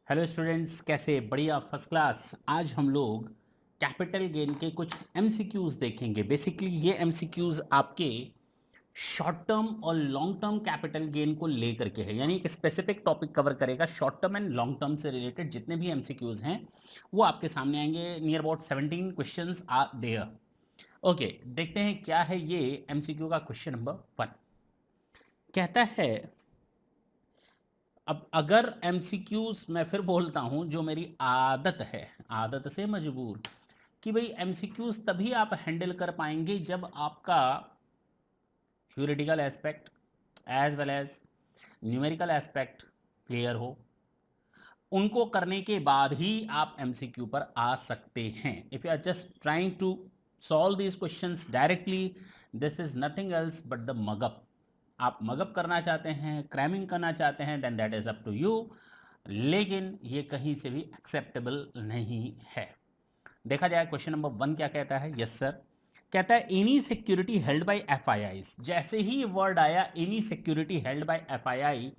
Hello students, कैसे? बढ़िया, first class. आज हम लोग कैपिटल गेन के कुछ एमसीक्यूज देखेंगे। बेसिकली ये एमसीक्यूज आपके शॉर्ट टर्म और लॉन्ग टर्म कैपिटल गेन को लेकर के है, यानी एक स्पेसिफिक टॉपिक कवर करेगा। Short term and long term से रिलेटेड जितने भी एमसीक्यूज हैं वो आपके सामने आएंगे। Near about 17 questions are there. Okay, देखते हैं क्या है ये एमसीक्यू का। क्वेश्चन नंबर 1 कहता है, अब अगर एमसीक्यूज मैं फिर बोलता हूं, जो मेरी आदत है, आदत से मजबूर, कि भाई एमसीक्यूज तभी आप हैंडल कर पाएंगे जब आपका theoretical aspect as well as numerical aspect clear हो। उनको करने के बाद ही आप एमसीक्यू पर आ सकते हैं। If you are just trying to solve these questions directly, this is nothing else but the mug up. आप मगअप करना चाहते हैं, क्रैमिंग करना चाहते हैं, then that is up to you, लेकिन ये कहीं से भी एक्सेप्टेबल नहीं है। देखा जाए क्वेश्चन नंबर 1 क्या कहता है। यस सर, कहता है any security held by FIIs. जैसे ही ये वर्ड आया any security held by FII,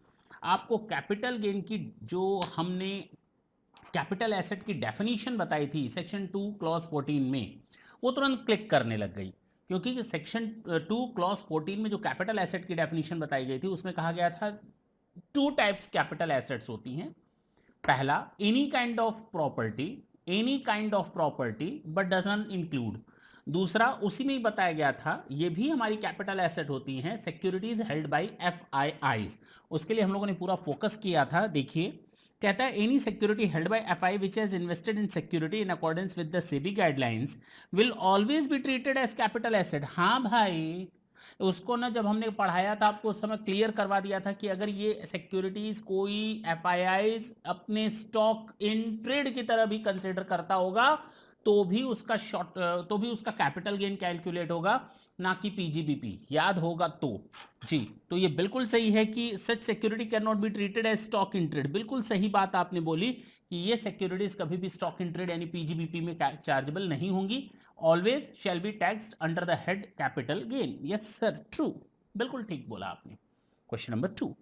आपको कैपिटल गेन की जो हमने कैपिटल एसेट की डेफिनेशन बताई थी सेक्शन 2 क्लॉज 14 में, वो तुरंत क्लिक करने लग गई। क्योंकि सेक्शन 2 क्लॉज 14 में जो कैपिटल एसेट की डेफिनेशन बताई गई थी उसमें कहा गया था टू टाइप्स कैपिटल एसेट्स होती हैं। पहला, any kind of property but doesn't include. दूसरा, उसी में ही बताया गया था, ये भी हमारी कैपिटल एसेट होती हैं, सिक्योरिटीज हेल्ड बाय एफआईआईज। उसके लिए हम लोगों ने पूरा फोकस किया था। देखिए, कहता है any security held by FI which has invested in security in accordance with the SEBI guidelines will always be treated as capital asset. हाँ भाई, उसको ना जब हमने पढ़ाया था आपको उस समय क्लियर करवा दिया था कि अगर ये सिक्योरिटीज कोई एफआईआईज अपने स्टॉक इन ट्रेड की तरह भी कंसिडर करता होगा तो भी उसका कैपिटल गेन कैलकुलेट होगा, ना कि पीजीबीपी। याद होगा तो जी। तो ये बिल्कुल सही है कि such security can not be treated as stock in trade. बिल्कुल सही बात आपने बोली कि ये सिक्योरिटीज कभी भी स्टॉक इन ट्रेड यानी पीजीबीपी में चार्जेबल नहीं होंगी। Always shall be taxed under the head capital gain. Yes sir, true, बिल्कुल ठीक बोला आपने। Question number 2,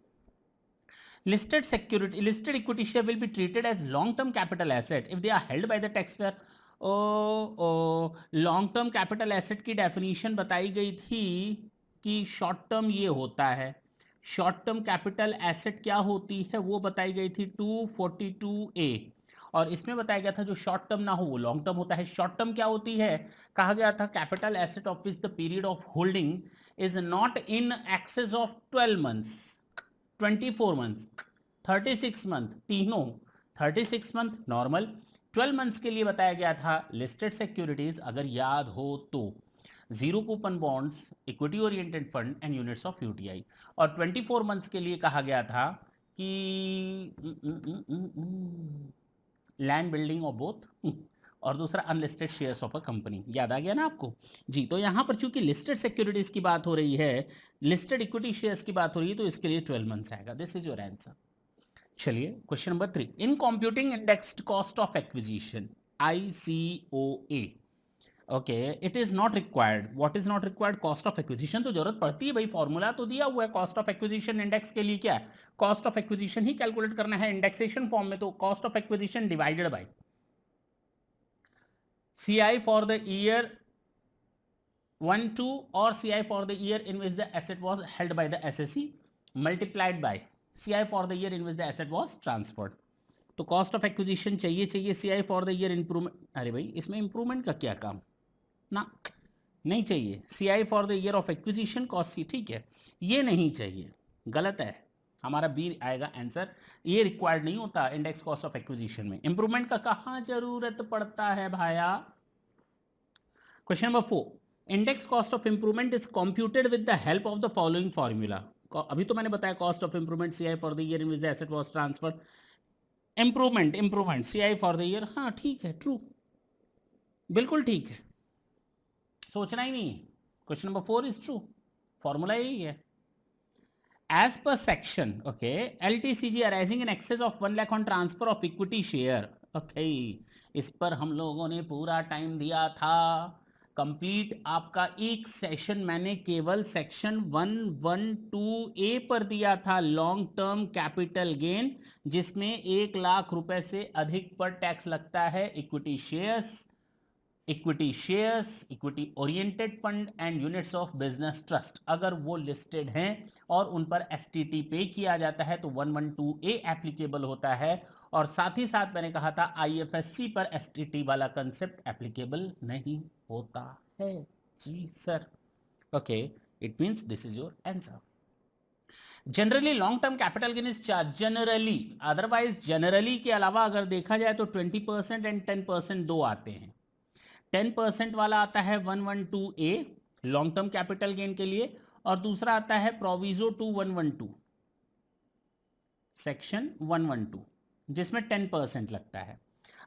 listed equity share will be treated as long term capital asset if they are held by the taxpayer। ओ long term capital asset की definition बताई गई थी कि शॉर्ट टर्म ये होता है। शॉर्ट टर्म कैपिटल एसेट क्या होती है वो बताई गई थी 242A। और इसमें बताया गया था जो शॉर्ट टर्म ना हो वो लॉन्ग टर्म होता है। शॉर्ट टर्म क्या होती है? कहा गया था capital asset of which the period of holding is not in excess of 12 months, 24 months, 36 month, तीनों। 36 मंथ नॉर्मल, 12 मंथ्स के लिए बताया गया था लिस्टेड सिक्योरिटीज, अगर याद हो तो zero coupon bonds, equity oriented fund and units of UTI. और 24 मंथ्स के लिए कहा गया था कि लैंड बिल्डिंग ऑफ बोथ, और दूसरा unlisted shares of a company. याद आ गया ना आपको जी। तो यहां पर चूंकि लिस्टेड सिक्योरिटीज की बात हो रही है, लिस्टेड इक्विटी शेयर्स की बात हो रही है, तो इसके लिए 12 मंथ्स आएगा। This is your answer. चलिए question number 3, in computing indexed cost of acquisition ICOA, okay, it is not required. What is not required? Cost of acquisition तो जरूरत पड़ती है भाई, फॉर्मूला तो दिया हुआ है। कॉस्ट ऑफ एक्विजिशन इंडेक्स के लिए क्या है? Cost of acquisition he calculate करना है इंडेक्सेशन फॉर्म में, तो cost of acquisition divided by CI for the year 1-2 or CI for the year in which the asset was held by the SSE multiplied by CI for the year in which the asset was transferred। तो cost of acquisition चाहिए CI for the year improvement. अरे भाई, इसमें improvement का क्या काम? ना, नहीं चाहिए। CI for the year of acquisition cost C, ठीक है, ये नहीं चाहिए, गलत है। हमारा बी आएगा आंसर। ये रिक्वायर्ड नहीं होता इंडेक्स कॉस्ट ऑफ एक्विजिशन में। इंप्रूवमेंट का कहां जरूरत पड़ता है भाया? Question number 4, index cost of improvement is computed with the help of the following formula. अभी तो मैंने बताया cost of improvement CI for the year in which the asset was transferred improvement CI for the year, हाँ ठीक है, true, बिल्कुल ठीक है, सोचना ही नहीं है। Question number 4 is true, formula यही है। As per section, okay, LTCG arising in excess of 1 lakh on transfer of equity share, okay, इस पर हम लोगों ने पूरा टाइम दिया था। कंप्लीट आपका एक सेशन मैंने केवल सेक्शन 112A पर दिया था, लॉन्ग टर्म कैपिटल गेन, जिसमें 1 लाख रुपए से अधिक पर टैक्स लगता है। Equity shares, equity oriented fund and units of business trust, अगर वो लिस्टेड हैं और उन पर एसटीटी पे किया जाता है तो 112A एप्लीकेबल होता है। और साथ ही साथ मैंने कहा था आईएफएससी पर एसटीटी वाला कंसेप्ट एप्लीकेबल नहीं होता है। जी sir, okay, it means this is your answer. Generally long term capital gain is charge, generally, otherwise generally के अलावा अगर देखा जाए तो 20% एंड 10% दो आते हैं। 10% वाला आता है 112A long term capital gain के लिए, और दूसरा आता है प्रोविजो टू 112 सेक्शन 112 जिसमें 10% लगता है।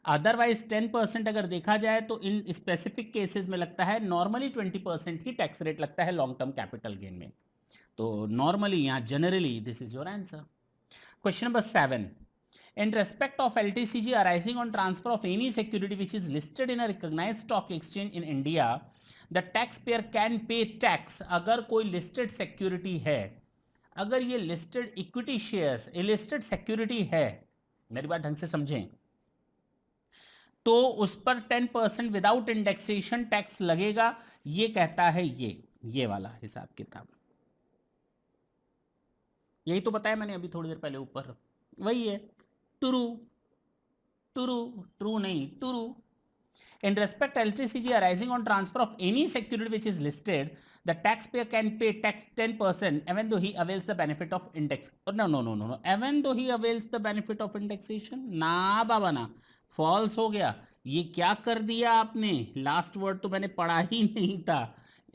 अदरवाइज 10% अगर देखा जाए तो इन स्पेसिफिक केसेस में लगता है, नॉर्मली 20% ही टैक्स रेट लगता है लॉन्ग टर्म कैपिटल गेन में। तो नॉर्मली यहां generally this is your answer. Question number 7, in respect of LTCG arising on transfer of any security which is listed in a recognized stock exchange in India, the taxpayer can pay tax। अगर कोई listed security है, अगर ये listed equity shares listed security है, मेरी बात ढंग से समझें, तो उस पर 10% विदाउट इंडेक्सेशन टैक्स लगेगा। ये कहता है ये वाला हिसाब किताब, यही तो बताया मैंने अभी थोड़ी देर पहले ऊपर, वही है। ट्रू नहीं, true. In respect LTCG arising on transfer of any security which is listed, the taxpayer can pay tax 10% even though he avails the benefit of index. No. Even though he avails the benefit of indexation, ना बाबा ना, false हो गया। ये क्या कर दिया आपने, last word तो मैंने पढ़ा ही नहीं था।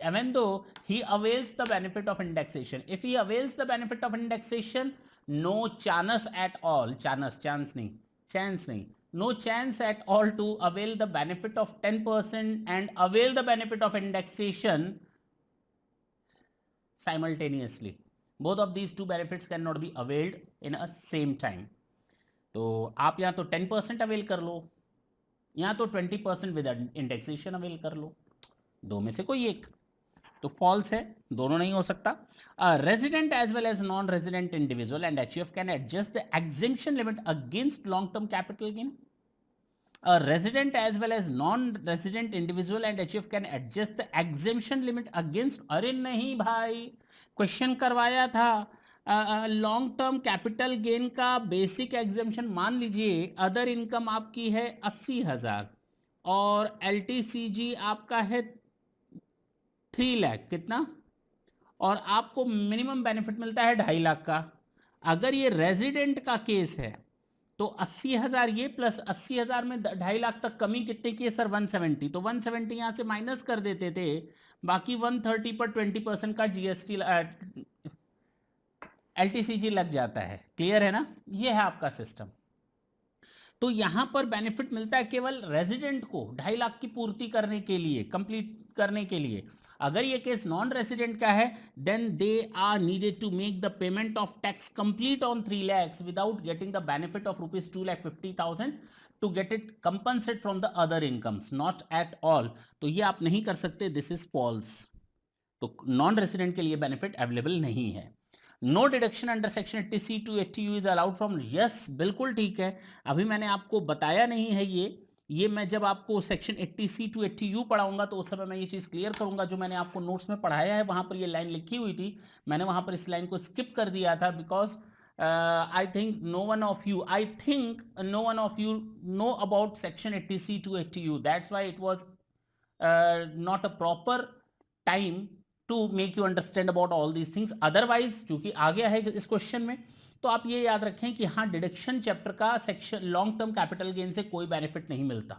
Even though he avails the benefit of indexation, if he avails the benefit of indexation, no chance at all, chance नहीं, no chance at all to avail the benefit of 10% and avail the benefit of indexation simultaneously. Both of these two benefits cannot be availed in a same time. तो आप यहाँ तो 10% avail कर लो, यहाँ तो 20% with indexation avail कर लो, दो में से कोई एक। तो फॉल्स है, दोनों नहीं हो सकता। Resident as well as non resident individual and HUF can adjust the exemption limit against long term capital gain. A resident as well as non-resident individual and HF can adjust the exemption limit against, अरे नहीं भाई, question करवाया था long term capital gain का basic exemption, मान लीजिए other income आपकी है 80,000 और LTCG आपका है 3 लाख, कितना, और आपको मिनिमम बेनिफिट मिलता है 2.5 लाख का। अगर ये रेजिडेंट का केस है तो 80,000 ये प्लस 80,000 में 2.5 लाख तक कमी कितने की है सर, 170। तो 170 यहां से माइनस कर देते थे, बाकी 130 पर 20% का जीएसटी एलटीसीजी लग जाता है। क्लियर है ना, ये है आपका सिस्टम। तो यहां पर बेनिफिट मिलता है केवल रेजिडेंट को 2.5 लाख की पूर्ति करने के लिए, कंप्लीट करने के लिए। अगर ये केस नॉन रेसिडेंट का है, then they are needed to make the payment of tax complete on 3 lakhs without getting the benefit of rupees 2,50,000 to get it compensate from the other incomes, not at all. तो ये आप नहीं कर सकते, this is false. तो non resident के लिए benefit available नहीं है। No deduction under section 80C to 80U is allowed from, yes बिल्कुल ठीक है। अभी मैंने आपको बताया नहीं है ये मैं जब आपको सेक्शन 80C to 80U पढ़ाऊंगा तो उस समय मैं ये चीज़ क्लियर करूंगा। जो मैंने आपको नोट्स में पढ़ाया है वहां पर ये लाइन लिखी हुई थी, मैंने वहां पर इस लाइन को स्किप कर दिया था because I think no one of you know about section 80C to 80U, that's why it was not a proper time to make you understand about all these things. Otherwise चूंकि आ गया है इस question में, तो आप ये याद रखें कि हाँ, डिडक्शन चैप्टर का section long term capital gain से कोई बेनिफिट नहीं मिलता।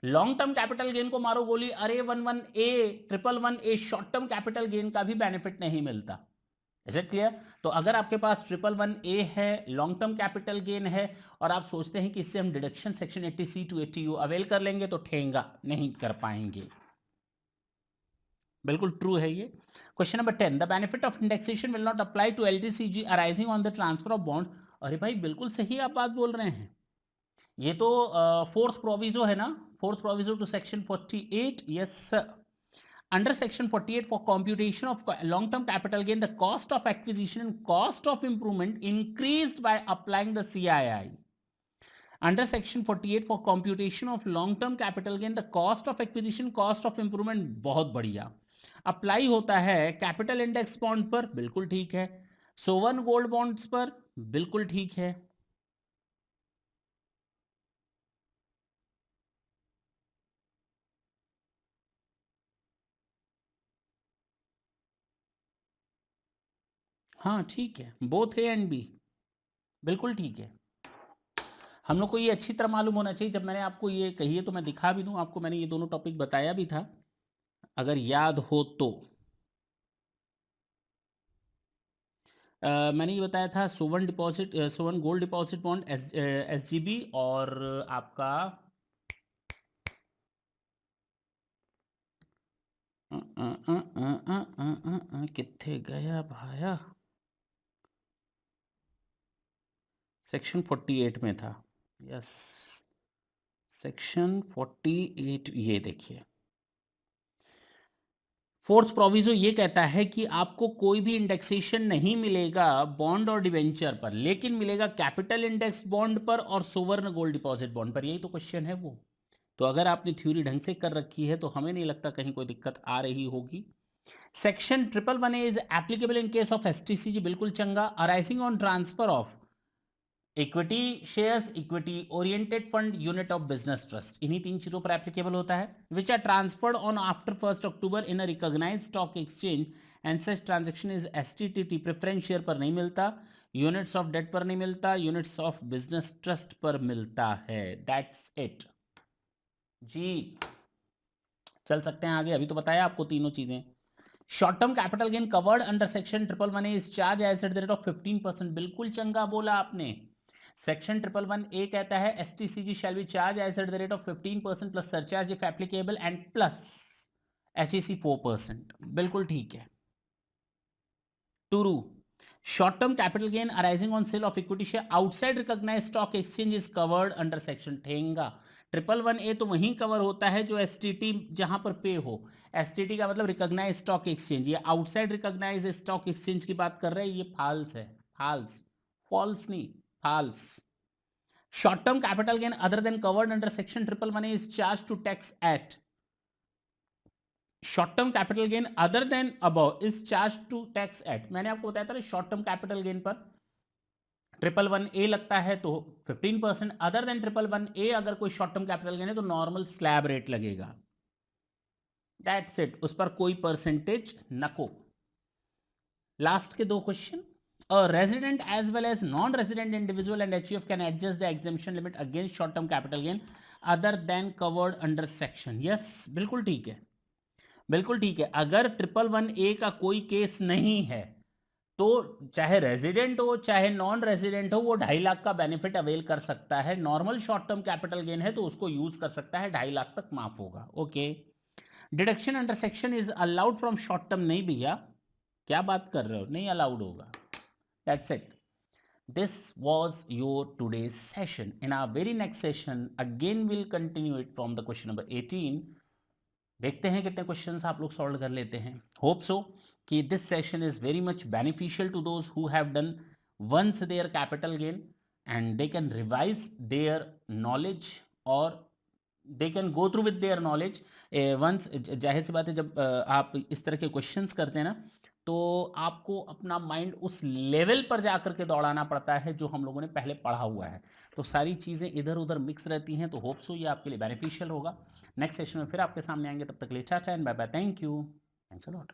लॉन्ग टर्म कैपिटल गेन को मारो गोली, अरे 11A 111A short term capital gain का भी बेनिफिट नहीं मिलता। Is it clear? तो अगर आपके पास 111A है, लॉन्ग टर्म कैपिटल गेन है, और आप सोचते हैं कि इससे हम deduction section 80C to 80U avail कर लेंगे, तो ठेंगा नहीं कर पाएंगे। बिल्कुल ट्रू है ये। Question number 10, the benefit of indexation will not apply to LTCG arising on the transfer of bond. अरे भाई बिल्कुल सही आप बात बोल रहे हैं, ये तो फोर्थ प्रोविजो है ना, fourth proviso to section 48। Yes sir. Under section 48 for computation of long-term capital gain, the cost of acquisition and cost of improvement increased by applying the CII. Under section 48 for computation of long-term capital gain, the cost of acquisition, cost of improvement बहुत बढ़िया apply होता है capital index bond पर, बिल्कुल ठीक है। सोवन gold bonds पर, बिल्कुल ठीक है। हाँ ठीक है, बोथ ए एंड बी, बिल्कुल ठीक है। हम लोग को ये अच्छी तरह मालूम होना चाहिए। जब मैंने आपको ये कही है तो मैं दिखा भी दूं आपको, मैंने ये दोनों टॉपिक बताया भी था, अगर याद हो तो। मैंने ये बताया था सोवन डिपॉजिट, सोवन गोल्ड डिपॉजिट बॉन्ड, SGB, और आपका कितने गया भाया, सेक्शन 48 में था। यस, सेक्शन 48, ये देखिए फोर्थ प्रोविजो ये कहता है कि आपको कोई भी इंडेक्सेशन नहीं मिलेगा बॉन्ड और डिवेंचर पर, लेकिन मिलेगा कैपिटल इंडेक्स बॉन्ड पर और सोवर्ण गोल्ड डिपॉजिट बॉन्ड पर। यही तो क्वेश्चन है वो। तो अगर आपने थ्योरी ढंग से कर रखी है तो हमें नहीं लगता कहीं कोई दिक्कत आ रही होगी। Section 111A is applicable in case of STCG, बिल्कुल चंगा। Arising on transfer of equity shares, equity oriented fund, unit of business trust, इन्हीं तीन चीजों पर एप्लीकेबल होता है। Which are transferred on after 1 October in a recognized stock exchange and such transaction is STTT, preference share पर नहीं मिलता, units of date पर नहीं मिलता, यूनिट्स ऑफ बिजनेस ट्रस्ट पर मिलता है। दैट्स इट जी। चल सकते हैं आगे, अभी तो बताया आपको तीनों चीजें। Short term capital gain covered under section 111A is charge as at the rate of 15%, बिल्कुल चंगा बोला आपने। सेक्शन 111A कहता है STCG shall be charge as at the rate of 15% plus surcharge if applicable and plus HEC 4%, बिल्कुल ठीक है। True, short term capital gain arising on sale of equity share outside recognized stock exchange is covered under section, Thenga. 111A तो वहीं cover होता है जो STT जहां पर पे हो। STT का मतलब रिकॉग्नाइज स्टॉक एक्सचेंज, ये आउटसाइड रिकॉग्नाइज स्टॉक एक्सचेंज की बात कर रहे हैं, ये फाल्स है, फाल्स, फॉल्स नहीं, false. Short term capital gain other than covered under section 111A is charge to tax act. Short term capital gain other than above is charge to tax act. मैंने आपको बताया था short term capital gain पर 111A लगता है तो 15%, other than 111A अगर कोई शॉर्ट टर्म कैपिटल गेन है तो नॉर्मल स्लैब रेट लगेगा। दैट्स इट, उस पर कोई परसेंटेज नको। लास्ट के दो question, a resident as well as non-resident individual and HUF can adjust the exemption limit against short term capital gain other than covered under section। yes, बिल्कुल ठीक है, बिल्कुल ठीक है। अगर 111A का कोई केस नहीं है तो चाहे रेजिडेंट हो चाहे नॉन रेजिडेंट हो, वो 2.5 लाख का बेनिफिट अवेल कर सकता है। Normal short term capital gain है तो उसको यूज कर सकता है, 2.5 लाख तक माफ होगा। Okay, deduction under section is allowed from short term, नहीं भैया, क्या बात कर रहे हो, नहीं अलाउड होगा। That's it, this was your today's session. In our very next session again we'll continue it from the question number 18। देखते हैं कितने क्वेश्चंस आप लोग सॉल्व कर लेते हैं। होप सो कि this session is very much beneficial to those who have done once their capital gain and they can revise their knowledge और they can go through with their knowledge once. जाहिर सी बात है जब आप इस तरह के क्वेश्चंस करते हैं ना तो आपको अपना माइंड उस लेवल पर जाकर के दौड़ाना पड़ता है जो हम लोगों ने पहले पढ़ा हुआ है, तो सारी चीज़ें इधर उधर मिक्स रहती हैं। तो होप सो ये आपके लिए बेनिफिशियल होगा। नेक्स्ट सेशन में फिर आपके सामने आएंगे, तब तक ले tata and bye bye, thank you, thanks a lot.